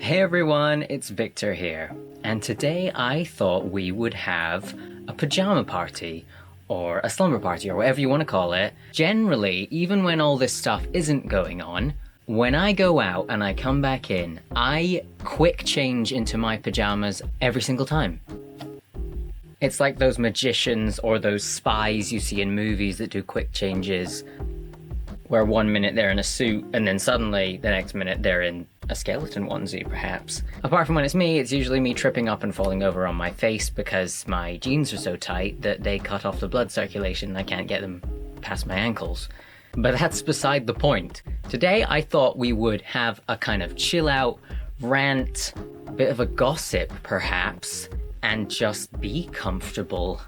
Hey everyone, it's Victor here, and today I thought we would have a pajama party, or a slumber party, or whatever you want to call it. Generally, even when all this stuff isn't going on, when I go out and I come back in, I quick change into my pajamas every single time. It's like those magicians or those spies you see in movies that do quick changes, where 1 minute they're in a suit and then suddenly the next minute they're in a skeleton onesie, perhaps. Apart from when it's me, it's usually me tripping up and falling over on my face because my jeans are so tight that they cut off the blood circulation and I can't get them past my ankles. But that's beside the point. Today I thought we would have a kind of chill out, rant, bit of a gossip perhaps, and just be comfortable.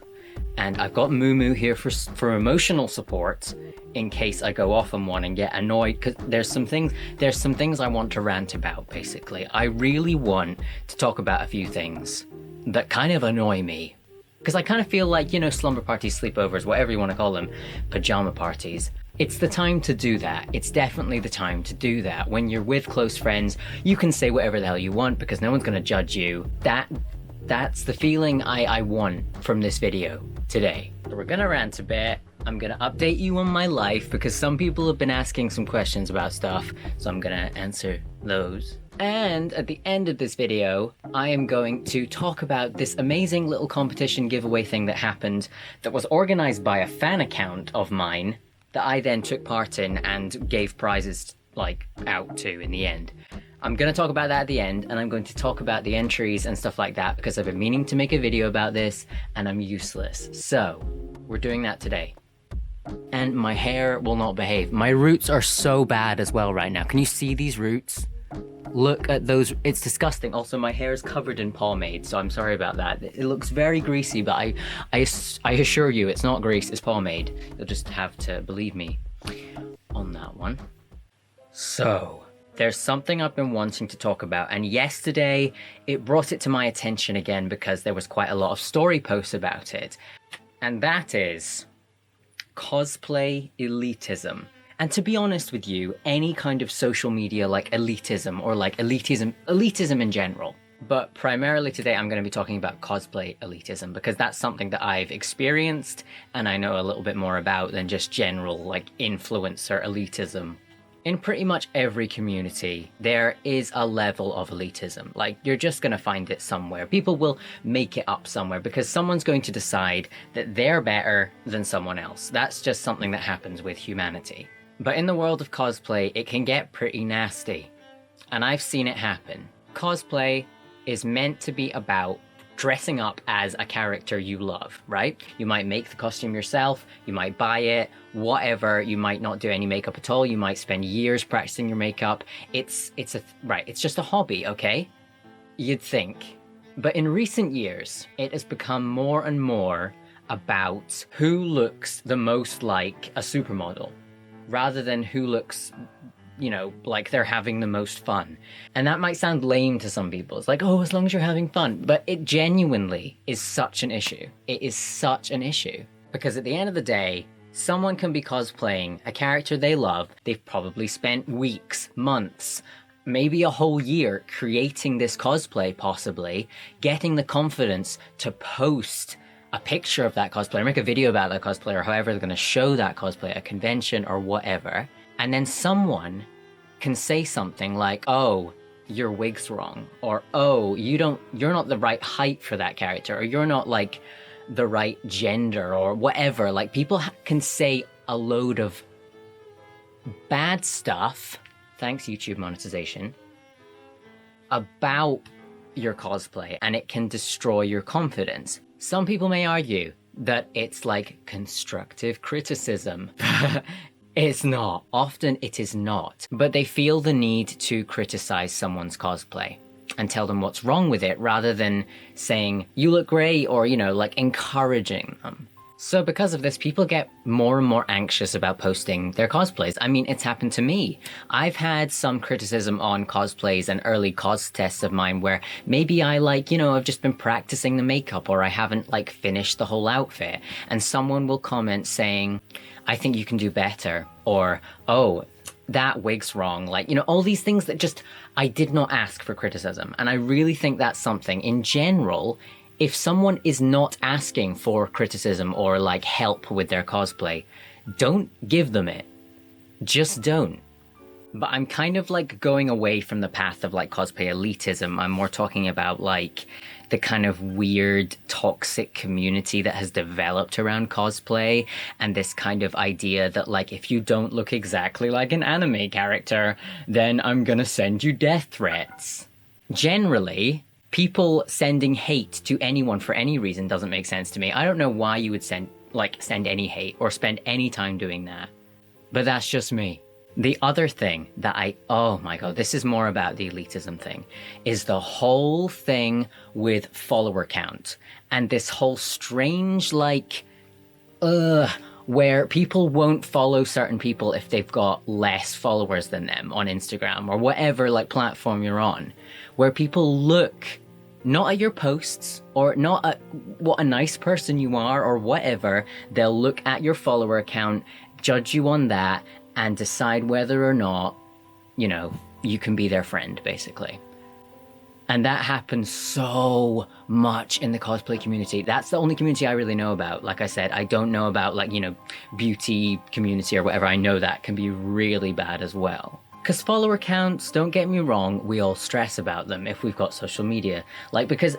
And I've got Moo here for emotional support in case I go off on one and get annoyed, because there's some things I want to rant about, basically. I really want to talk about a few things that kind of annoy me. Because I kind of feel like, you know, slumber parties, sleepovers, whatever you want to call them, pajama parties. It's the time to do that. It's definitely the time to do that. When you're with close friends, you can say whatever the hell you want because no one's going to judge you. That's the feeling I want from this video today. So we're gonna rant a bit. I'm gonna update you on my life because some people have been asking some questions about stuff, so I'm gonna answer those. And at the end of this video, I am going to talk about this amazing little competition giveaway thing that happened that was organized by a fan account of mine that I then took part in and gave prizes out to in the end. I'm going to talk about that at the end, and I'm going to talk about the entries and stuff like that because I've been meaning to make a video about this and I'm useless. So we're doing that today. And my hair will not behave. My roots are so bad as well right now. Can you see these roots? Look at those. It's disgusting. Also, my hair is covered in pomade, so I'm sorry about that. It looks very greasy, but I assure you it's not grease, it's pomade. You'll just have to believe me on that one. So there's something I've been wanting to talk about, and yesterday it brought it to my attention again because there was quite a lot of story posts about it. And that is cosplay elitism. And to be honest with you, any kind of social media elitism or elitism in general. But primarily today I'm going to be talking about cosplay elitism because that's something that I've experienced and I know a little bit more about than just general influencer elitism. In pretty much every community, there is a level of elitism. You're just going to find it somewhere. People will make it up somewhere because someone's going to decide that they're better than someone else. That's just something that happens with humanity. But in the world of cosplay, it can get pretty nasty. And I've seen it happen. Cosplay is meant to be about dressing up as a character you love, right? You might make the costume yourself, you might buy it, whatever, you might not do any makeup at all, you might spend years practicing your makeup. It's just a hobby, okay? You'd think. But in recent years, it has become more and more about who looks the most like a supermodel, rather than who looks like they're having the most fun. And that might sound lame to some people. It's like, oh, as long as you're having fun. But it genuinely is such an issue. It is such an issue. Because at the end of the day, someone can be cosplaying a character they love. They've probably spent weeks, months, maybe a whole year creating this cosplay, possibly, getting the confidence to post a picture of that cosplay, or make a video about that cosplay, or however they're going to show that cosplay at a convention or whatever. And then someone can say something like, oh, your wig's wrong, or oh, you're not the right height for that character, or you're not the right gender, or whatever. People can say a load of bad stuff, thanks YouTube monetization, about your cosplay, and it can destroy your confidence. Some people may argue that it's constructive criticism. It's not. Often it is not. But they feel the need to criticize someone's cosplay and tell them what's wrong with it rather than saying, you look great, or, encouraging them. So because of this, people get more and more anxious about posting their cosplays. I mean, it's happened to me. I've had some criticism on cosplays and early cos tests of mine where maybe I I've just been practicing the makeup, or I haven't finished the whole outfit. And someone will comment saying, I think you can do better. Or, oh, that wig's wrong. Like, you know, all these things that just, I did not ask for criticism. And I really think that's something in general, if someone is not asking for criticism or like help with their cosplay, don't give them it. Just don't. But I'm kind of like going away from the path of like cosplay elitism. I'm more talking about like the kind of weird toxic community that has developed around cosplay, and this kind of idea that like if you don't look exactly like an anime character, then I'm gonna send you death threats. Generally, people sending hate to anyone for any reason doesn't make sense to me. I don't know why you would send any hate or spend any time doing that. But that's just me. The other thing that oh my god, this is more about the elitism thing, is the whole thing with follower count. And this whole strange, like, where people won't follow certain people if they've got less followers than them on Instagram or whatever, like, platform you're on. Where people look not at your posts or not at what a nice person you are or whatever. They'll look at your follower account, judge you on that, and decide whether or not, you know, you can be their friend, basically. And that happens so much in the cosplay community. That's the only community I really know about. Like I said, I don't know about, like, you know, beauty community or whatever. I know that can be really bad as well. Because follower counts, don't get me wrong, we all stress about them if we've got social media. Like, because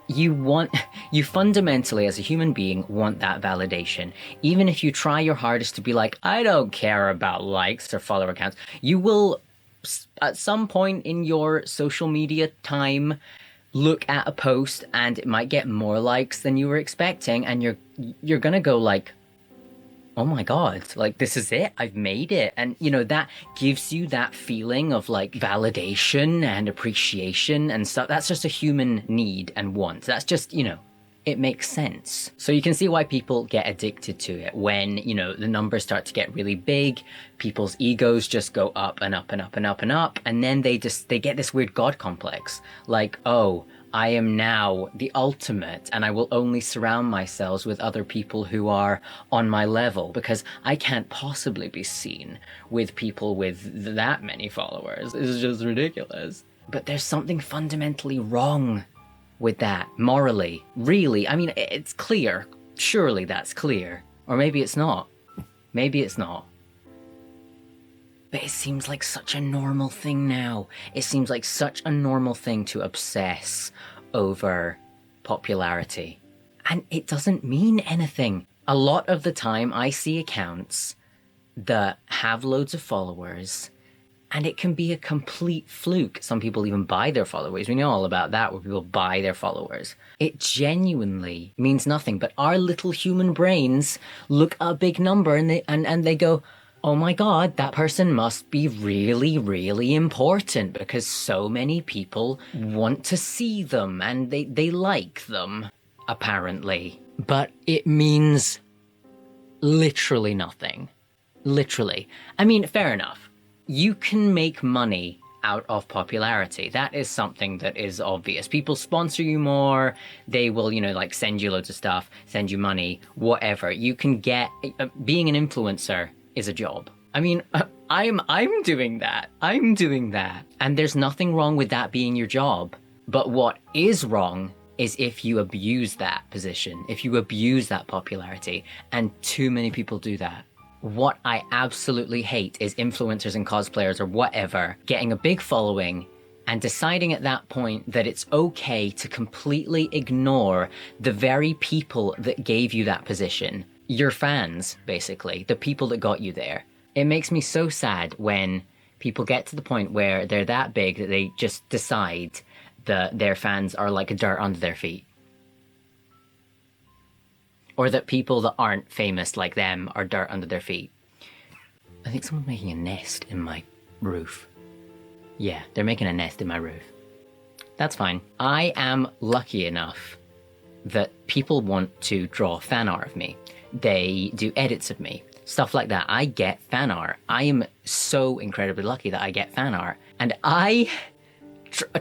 you fundamentally, as a human being, want that validation. Even if you try your hardest to be like, I don't care about likes or follower counts, you will, at some point in your social media time, look at a post and it might get more likes than you were expecting, and you're gonna go like, oh my god, like, this is it, I've made it. And, you know, that gives you that feeling of, like, validation and appreciation and stuff. That's just a human need and want. That's just, you know, it makes sense. So you can see why people get addicted to it. When, you know, the numbers start to get really big, people's egos just go up and up and up and up and up, and then they get this weird god complex. Like, oh, I am now the ultimate, and I will only surround myself with other people who are on my level, because I can't possibly be seen with people with that many followers. It's just ridiculous. But there's something fundamentally wrong with that, morally. Really, I mean, it's clear. Surely that's clear. Or maybe it's not. Maybe it's not. But it seems like such a normal thing now. It seems like such a normal thing to obsess over popularity. And it doesn't mean anything. A lot of the time I see accounts that have loads of followers, and it can be a complete fluke. Some people even buy their followers. We know all about that, where people buy their followers. It genuinely means nothing, but our little human brains look at a big number and they go, oh my god, that person must be really, really important because so many people want to see them and they like them, apparently. But it means literally nothing. Literally. I mean, fair enough. You can make money out of popularity. That is something that is obvious. People sponsor you more. They will, you know, like, send you loads of stuff, send you money, whatever. You can get... being an influencer is a job. I mean, I'm doing that. I'm doing that. And there's nothing wrong with that being your job. But what is wrong is if you abuse that position, if you abuse that popularity, and too many people do that. What I absolutely hate is influencers and cosplayers or whatever getting a big following and deciding at that point that it's okay to completely ignore the very people that gave you that position. Your fans, basically, the people that got you there. It makes me so sad when people get to the point where they're that big that they just decide that their fans are like dirt under their feet. Or that people that aren't famous like them are dirt under their feet. I think someone's making a nest in my roof. Yeah, they're making a nest in my roof. That's fine. I am lucky enough that people want to draw fan art of me. They do edits of me. Stuff like that. I get fan art. I am so incredibly lucky that I get fan art. And I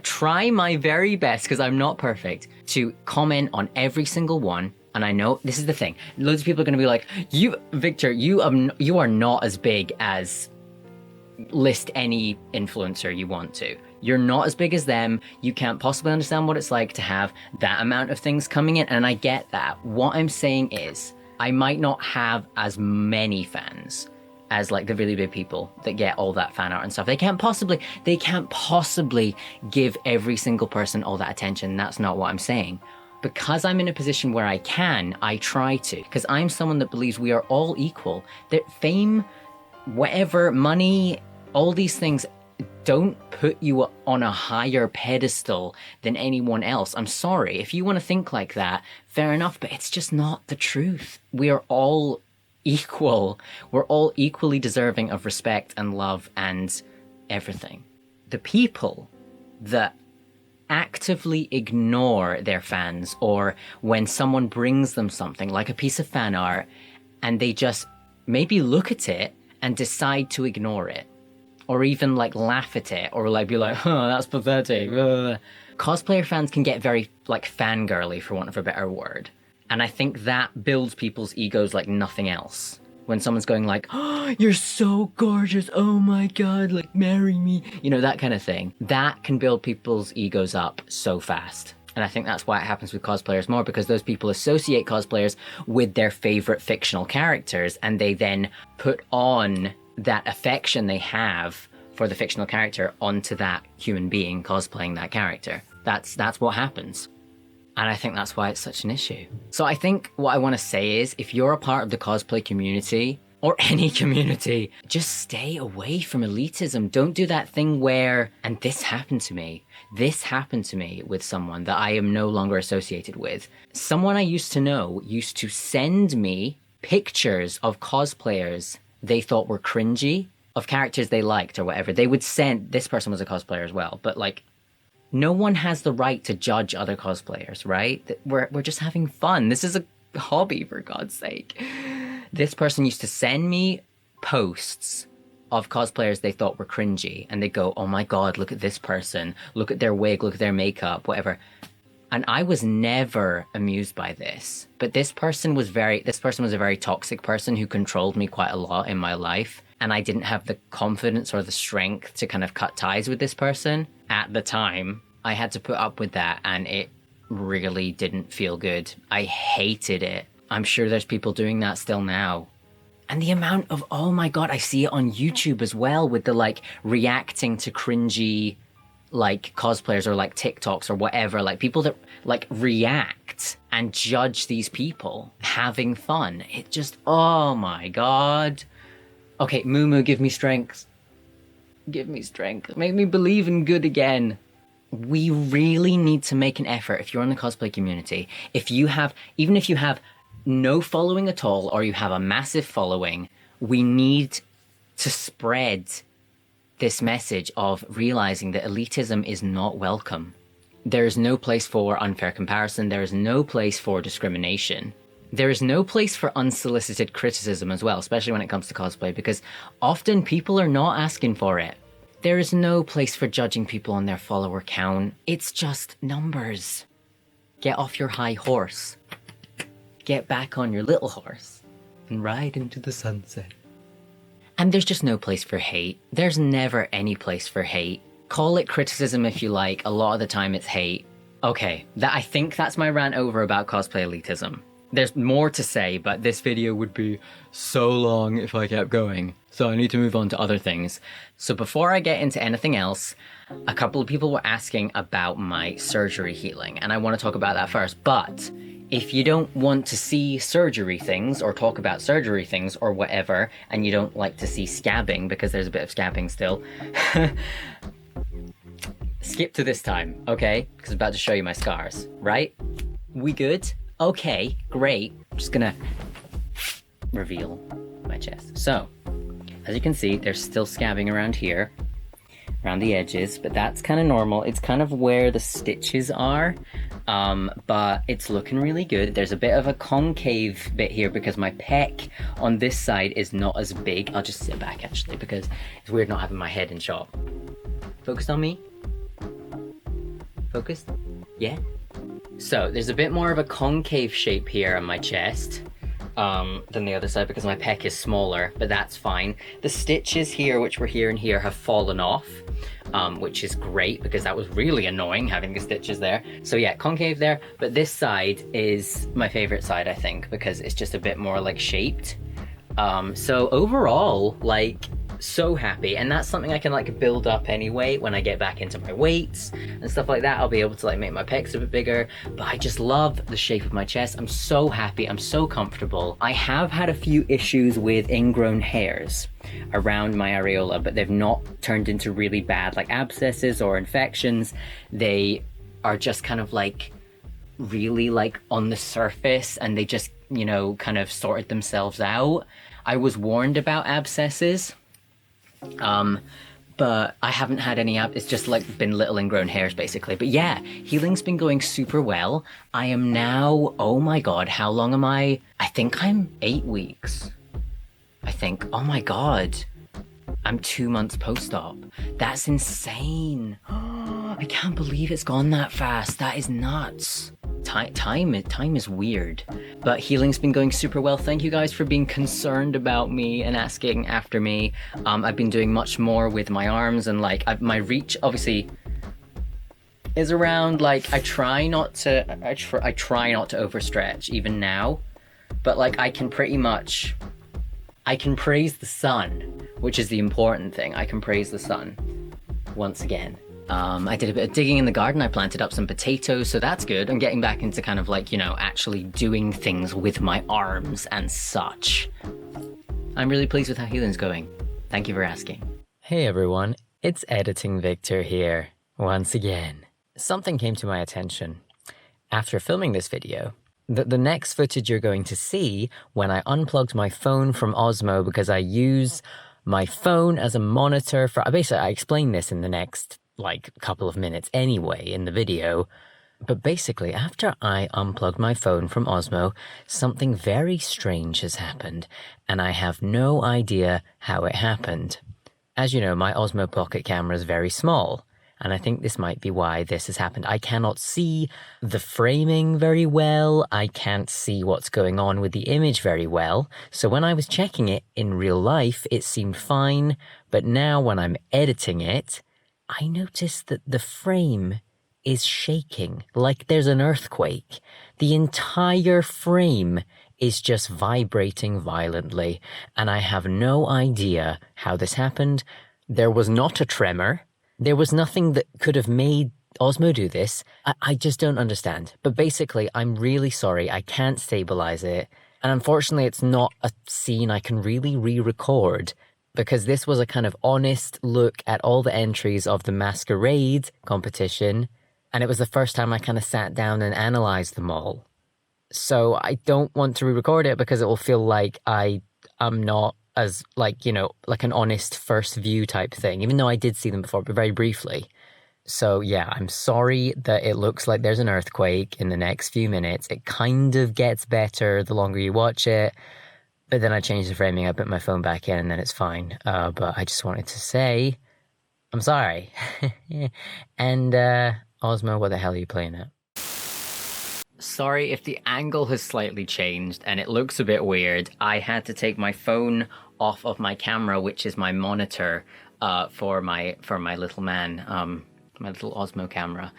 try my very best, because I'm not perfect, to comment on every single one. And I know, this is the thing, loads of people are going to be like, Victor, you are not as big as list any influencer you want to. You're not as big as them. You can't possibly understand what it's like to have that amount of things coming in, and I get that. What I'm saying is, I might not have as many fans as like the really big people that get all that fan art and stuff. They can't possibly give every single person all that attention. That's not what I'm saying. Because I'm in a position where I can, I try to. Because I'm someone that believes we are all equal. That fame, whatever, money, all these things don't put you on a higher pedestal than anyone else. I'm sorry. If you want to think like that, fair enough, but it's just not the truth. We are all equal. We're all equally deserving of respect and love and everything. The people that actively ignore their fans, or when someone brings them something like a piece of fan art and they just maybe look at it and decide to ignore it, or even like laugh at it, or like be like, oh, that's pathetic. Cosplayer fans can get very like fangirly, for want of a better word. And I think that builds people's egos like nothing else. When someone's going like, oh, you're so gorgeous, oh my god, like marry me, you know, that kind of thing. That can build people's egos up so fast. And I think that's why it happens with cosplayers more, because those people associate cosplayers with their favorite fictional characters, and they then put on that affection they have for the fictional character onto that human being cosplaying that character. That's what happens. And I think that's why it's such an issue. So I think what I want to say is, if you're a part of the cosplay community, or any community, just stay away from elitism. Don't do that thing where, and this happened to me with someone that I am no longer associated with. Someone I used to know used to send me pictures of cosplayers they thought were cringy, of characters they liked or whatever. They would send, this person was a cosplayer as well, but like, no one has the right to judge other cosplayers, right? We're just having fun. This is a hobby, for God's sake. This person used to send me posts of cosplayers they thought were cringy, and they go, oh my god, look at this person, look at their wig, look at their makeup, whatever. And I was never amused by this. But this person was a very toxic person who controlled me quite a lot in my life. And I didn't have the confidence or the strength to kind of cut ties with this person. At the time, I had to put up with that, and it really didn't feel good. I hated it. I'm sure there's people doing that still now. And the amount of, oh my god, I see it on YouTube as well, with the like reacting to cringy like cosplayers, or like TikToks or whatever, like people that like react and judge these people having fun. It just, oh my god. Okay, Moo, give me strength. Give me strength. Make me believe in good again. We really need to make an effort, if you're in the cosplay community, even if you have no following at all, or you have a massive following, we need to spread this message of realizing that elitism is not welcome. There is no place for unfair comparison. There is no place for discrimination. There is no place for unsolicited criticism as well, especially when it comes to cosplay, because often people are not asking for it. There is no place for judging people on their follower count. It's just numbers. Get off your high horse. Get back on your little horse and ride into the sunset. And there's just no place for hate. There's never any place for hate. Call it criticism if you like. A lot of the time it's hate. Okay, I think that's my rant over about cosplay elitism. There's more to say, but this video would be so long if I kept going. So I need to move on to other things. So before I get into anything else, a couple of people were asking about my surgery healing, and I want to talk about that first. But if you don't want to see surgery things, or talk about surgery things, or whatever, and you don't like to see scabbing, because there's a bit of scabbing still, skip to this time, okay? Because I'm about to show you my scars, right? We good? Okay, great. I'm just gonna reveal my chest. So, as you can see, there's still scabbing around here, around the edges, but that's kind of normal. It's kind of where the stitches are, but it's looking really good. There's a bit of a concave bit here because my pec on this side is not as big. I'll just sit back actually, because it's weird not having my head in shot. Focused on me? Focused? Yeah? So there's a bit more of a concave shape here on my chest, than the other side because my pec is smaller, but that's fine. The stitches here, which were here and here, have fallen off, which is great because that was really annoying having the stitches there. So yeah, concave there, but this side is my favorite side, I think, because it's just a bit more like shaped. So overall, like, so happy, and that's something I can like build up anyway when I get back into my weights and stuff like that. I'll be able to like make my pecs a bit bigger, but I just love the shape of my chest. I'm so happy, I'm so comfortable. I have had a few issues with ingrown hairs around my areola, but they've not turned into really bad like abscesses or infections. They are just kind of like really like on the surface, and they just, you know, kind of sorted themselves out. I was warned about abscesses, but I haven't had any it's just like been little ingrown hairs basically. But yeah, healing's been going super well. I am now, oh my god, how long am I think I'm 8 weeks. I think, oh my god, I'm 2 months post-op. That's insane. I can't believe it's gone that fast. That is nuts. Time is weird, but healing's been going super well. Thank you guys for being concerned about me and asking after me. I've been doing much more with my arms, and like my reach obviously is around, like, I try not to overstretch even now, but like I can praise the sun, which is the important thing. I can praise the sun once again. I did a bit of digging in the garden. I planted up some potatoes, so that's good. I'm getting back into kind of like, you know, actually doing things with my arms and such. I'm really pleased with how healing's going. Thank you for asking. Hey everyone, it's Editing Victor here, once again. Something came to my attention. After filming this video, the next footage you're going to see when I unplugged my phone from Osmo, because I use my phone as a monitor for, basically I explain this in the next like couple of minutes anyway in the video, but basically after I unplugged my phone from Osmo, something very strange has happened, and I have no idea how it happened. As you know, my Osmo Pocket camera is very small, and I think this might be why this has happened. I cannot see the framing very well, I can't see what's going on with the image very well, so when I was checking it in real life, it seemed fine, but now when I'm editing it, I noticed that the frame is shaking, like there's an earthquake. The entire frame is just vibrating violently, and I have no idea how this happened. There was not a tremor. There was nothing that could have made Osmo do this. I just don't understand. But basically, I'm really sorry. I can't stabilize it. And unfortunately, it's not a scene I can really re-record, because this was a kind of honest look at all the entries of the masquerade competition, and it was the first time I kind of sat down and analyzed them all. So I don't want to re-record it because it will feel like I'm not as, like, you know, like an honest first view type thing, even though I did see them before, but very briefly. So yeah, I'm sorry that it looks like there's an earthquake in the next few minutes. It kind of gets better the longer you watch it. But then I changed the framing, I put my phone back in, and then it's fine. But I just wanted to say, I'm sorry. And, Osmo, what the hell are you playing at? Sorry if the angle has slightly changed and it looks a bit weird. I had to take my phone off of my camera, which is my monitor, for my little man, my little Osmo camera.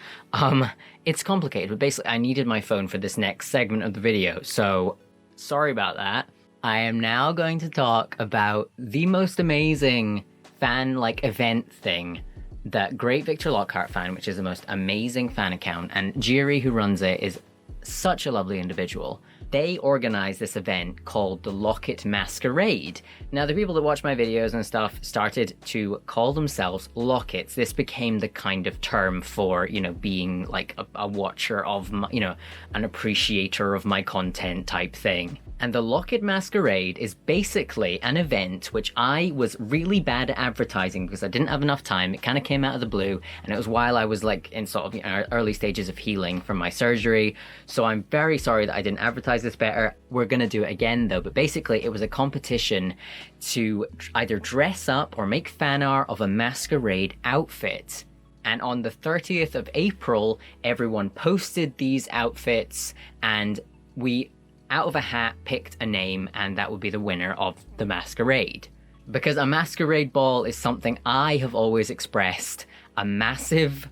It's complicated, but basically I needed my phone for this next segment of the video, so sorry about that. I am now going to talk about the most amazing fan, like, event thing that Great Victor Lockhart Fan, which is the most amazing fan account, and Jiri, who runs it, is such a lovely individual. They organized this event called the Locket Masquerade. Now, the people that watch my videos and stuff started to call themselves Lockets. This became the kind of term for, you know, being like a watcher of my, you know, an appreciator of my content type thing. And the Locket Masquerade is basically an event which I was really bad at advertising because I didn't have enough time. It kind of came out of the blue, and it was while I was like in sort of, you know, early stages of healing from my surgery. So I'm very sorry that I didn't advertise this better. We're gonna do it again though, but basically it was a competition to either dress up or make fan art of a masquerade outfit. And on the 30th of April, everyone posted these outfits, and we out of a hat, picked a name, and that would be the winner of the masquerade. Because a masquerade ball is something I have always expressed a massive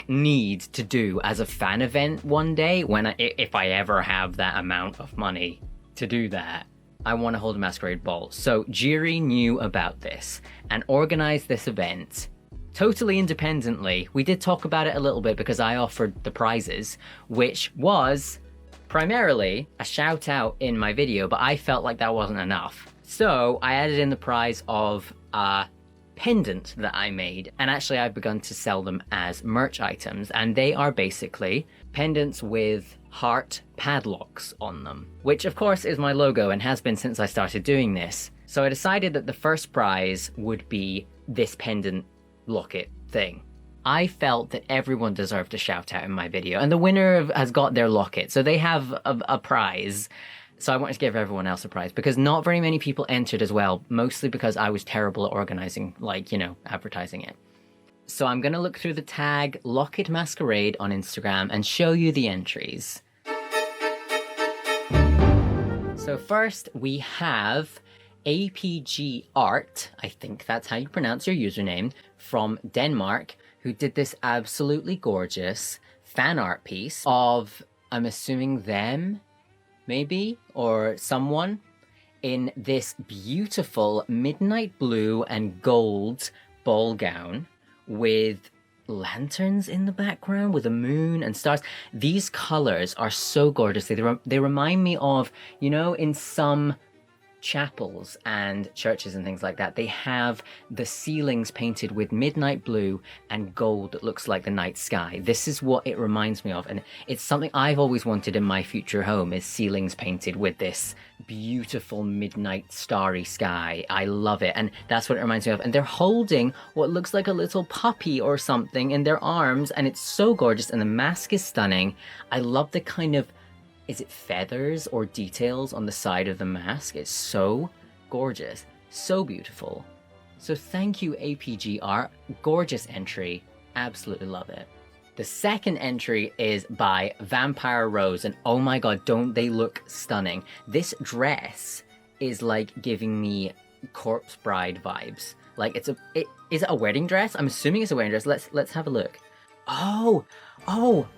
need to do as a fan event one day if I ever have that amount of money to do that. I want to hold a masquerade ball. So Jiri knew about this and organized this event totally independently. We did talk about it a little bit because I offered the prizes, which was primarily a shout out in my video, but I felt like that wasn't enough. So I added in the prize of a pendant that I made, and actually I've begun to sell them as merch items, and they are basically pendants with heart padlocks on them, which of course is my logo and has been since I started doing this. So I decided that the first prize would be this pendant locket thing. I felt that everyone deserved a shout out in my video, and the winner has got their locket, so they have a prize. So I wanted to give everyone else a prize because not very many people entered as well, mostly because I was terrible at organizing, advertising it. So I'm going to look through the tag Locket Masquerade on Instagram and show you the entries. So first we have APG Art, I think that's how you pronounce your username, from Denmark, who did this absolutely gorgeous fan art piece of, I'm assuming them, maybe, or someone, in this beautiful midnight blue and gold ball gown with lanterns in the background, with a moon and stars. These colors are so gorgeous. They remind me of, in some chapels and churches and things like that, they have the ceilings painted with midnight blue and gold that looks like the night sky. This is what it reminds me of, and it's something I've always wanted in my future home, is ceilings painted with this beautiful midnight starry sky. I love it, and that's what it reminds me of. And they're holding what looks like a little puppy or something in their arms, and it's so gorgeous, and the mask is stunning. I love the kind of, is it feathers or details on the side of the mask? It's so gorgeous, so beautiful. So thank you, APG Art. Gorgeous entry. Absolutely love it. The second entry is by Vampire Rose, and oh my god, don't they look stunning. This dress is giving me Corpse Bride vibes. Is it a wedding dress? I'm assuming it's a wedding dress. Let's have a look. Oh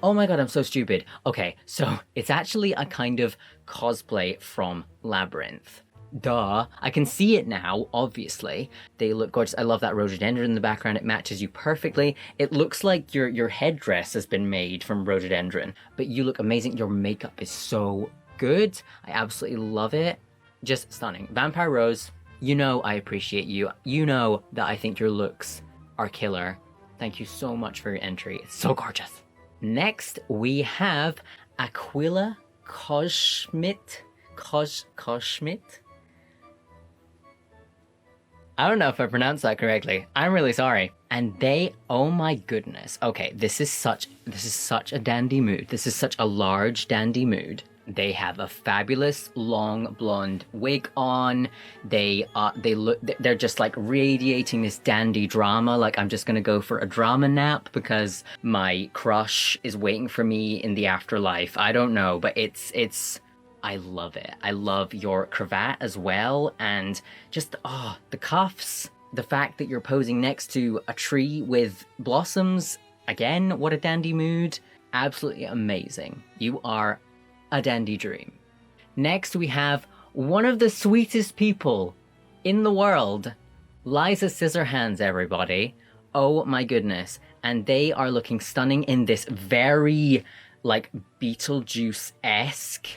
my god, I'm so stupid. Okay, so it's actually a kind of cosplay from Labyrinth. Duh. I can see it now, obviously. They look gorgeous. I love that rhododendron in the background. It matches you perfectly. It looks like your headdress has been made from rhododendron, but you look amazing. Your makeup is so good. I absolutely love it. Just stunning. Vampire Rose, I appreciate you. You know that I think your looks are killer. Thank you so much for your entry. It's so gorgeous. Next, we have Aquila Koschmidt. Koschmidt? I don't know if I pronounced that correctly. I'm really sorry. And they, oh my goodness. Okay, this is such a dandy mood. This is such a large dandy mood. They have a fabulous long blonde wig on. They're just radiating this dandy drama. I'm just gonna go for a drama nap because my crush is waiting for me in the afterlife. I don't know, but it's I love it. I love your cravat as well, and just the cuffs, the fact that you're posing next to a tree with blossoms. Again, what a dandy mood. Absolutely amazing. You are a dandy dream. Next, we have one of the sweetest people in the world, Liza Scissorhands, everybody. Oh my goodness. And they are looking stunning in this very, Beetlejuice-esque,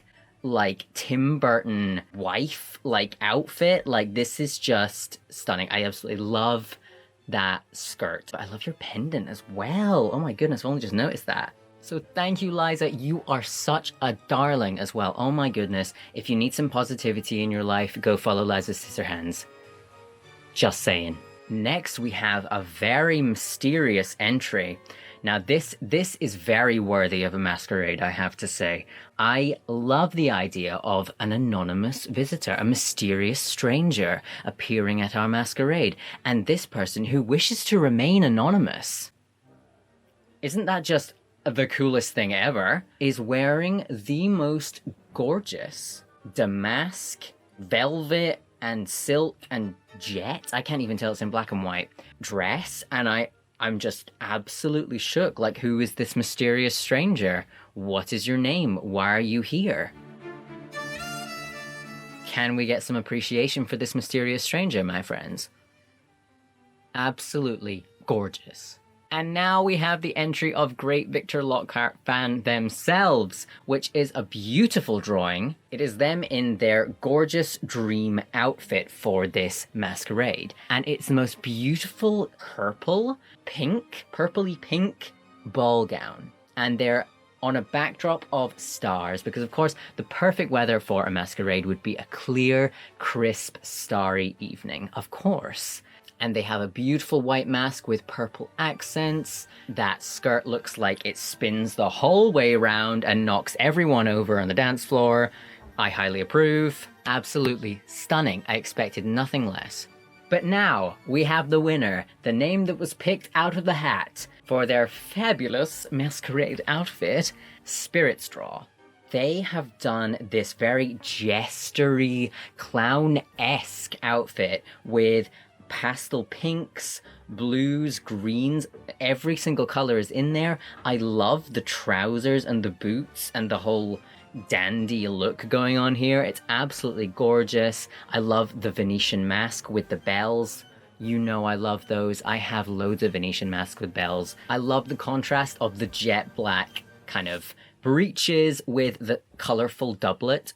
Tim Burton wife, outfit. This is just stunning. I absolutely love that skirt. But I love your pendant as well. Oh my goodness, I only just noticed that. So thank you, Liza. You are such a darling as well. Oh my goodness. If you need some positivity in your life, go follow Liza Scissorhands. Just saying. Next, we have a very mysterious entry. Now, this is very worthy of a masquerade, I have to say. I love the idea of an anonymous visitor, a mysterious stranger appearing at our masquerade, and this person who wishes to remain anonymous. Isn't that just the coolest thing ever? Is wearing the most gorgeous damask, velvet, and silk and jet. I can't even tell it's in black and white dress, and I'm just absolutely shook. Like, who is this mysterious stranger? What is your name? Why are you here? Can we get some appreciation for this mysterious stranger, my friends? Absolutely gorgeous. And now we have the entry of Great Victor Lockhart fan themselves, which is a beautiful drawing. It is them in their gorgeous dream outfit for this masquerade. And it's the most beautiful purpley pink ball gown. And they're on a backdrop of stars, because of course the perfect weather for a masquerade would be a clear, crisp, starry evening, of course. And they have a beautiful white mask with purple accents. That skirt looks like it spins the whole way around and knocks everyone over on the dance floor. I highly approve. Absolutely stunning. I expected nothing less. But now we have the winner, the name that was picked out of the hat for their fabulous masquerade outfit, Spirit Straw. They have done this very jestery, clown-esque outfit with pastel pinks, blues, greens. Every single color is in there. I love the trousers and the boots and the whole dandy look going on here. It's absolutely gorgeous. I love the Venetian mask with the bells. You know I love those. I have loads of Venetian masks with bells. I love the contrast of the jet black kind of breeches with the colorful doublet.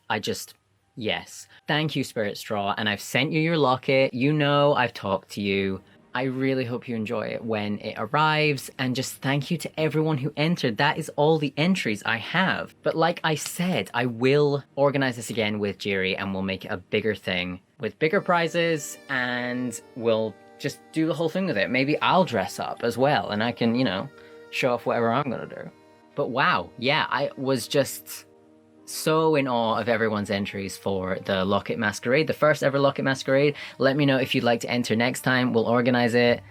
Yes. Thank you, Spirit Straw, and I've sent you your locket. You know I've talked to you. I really hope you enjoy it when it arrives, and just thank you to everyone who entered. That is all the entries I have. But like I said, I will organize this again with Jiri, and we'll make it a bigger thing with bigger prizes, and we'll just do the whole thing with it. Maybe I'll dress up as well, and I can, show off whatever I'm gonna do. But wow, yeah, I was just so in awe of everyone's entries for the Locket Masquerade, the first ever Locket Masquerade. Let me know if you'd like to enter next time. We'll organize it,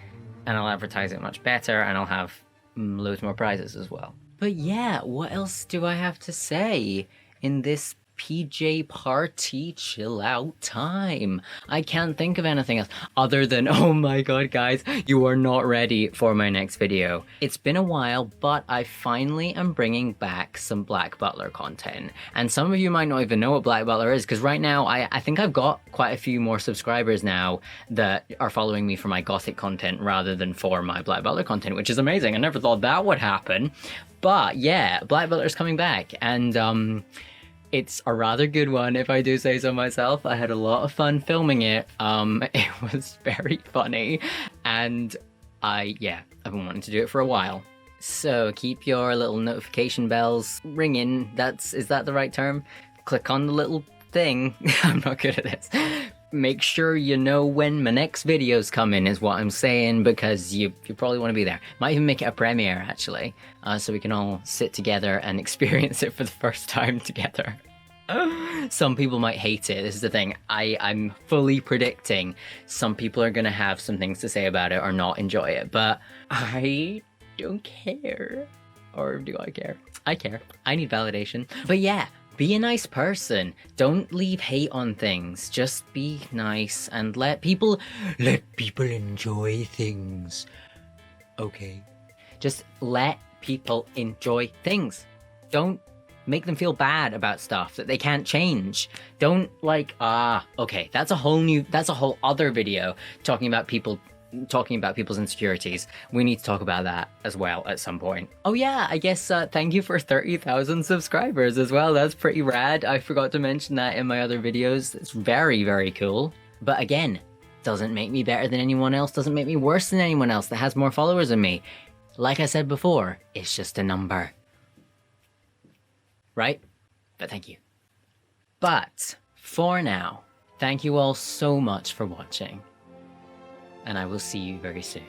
and I'll advertise it much better, and I'll have loads more prizes as well. But yeah, what else do I have to say in this PJ party chill out time? I can't think of anything else other than, oh my god guys, you are not ready for my next video. It's been a while, but I finally am bringing back some Black Butler content, and some of you might not even know what Black Butler is, because right now I think I've got quite a few more subscribers now that are following me for my Gothic content rather than for my Black Butler content, which is amazing. I never thought that would happen. But yeah, Black Butler's coming back, and it's a rather good one, if I do say so myself. I had a lot of fun filming it. It was very funny, and I've been wanting to do it for a while. So keep your little notification bells ringing. Is that the right term? Click on the little thing. I'm not good at this. Make sure you know when my next video's coming is what I'm saying, because you probably want to be there. Might even make it a premiere, actually, so we can all sit together and experience it for the first time together. Some people might hate it. This is the thing. I'm fully predicting some people are going to have some things to say about it or not enjoy it, but I don't care. Or do I care? I care. I need validation. But yeah, be a nice person. Don't leave hate on things. Just be nice and let people enjoy things. Okay. Just let people enjoy things. Don't make them feel bad about stuff that they can't change. Don't okay, that's a whole other video talking about people's insecurities. We need to talk about that as well at some point. Oh yeah, I guess thank you for 30,000 subscribers as well. That's pretty rad. I forgot to mention that in my other videos. It's very, very cool. But again, doesn't make me better than anyone else, doesn't make me worse than anyone else that has more followers than me. Like I said before, it's just a number. Right? But thank you. But for now, thank you all so much for watching, and I will see you very soon.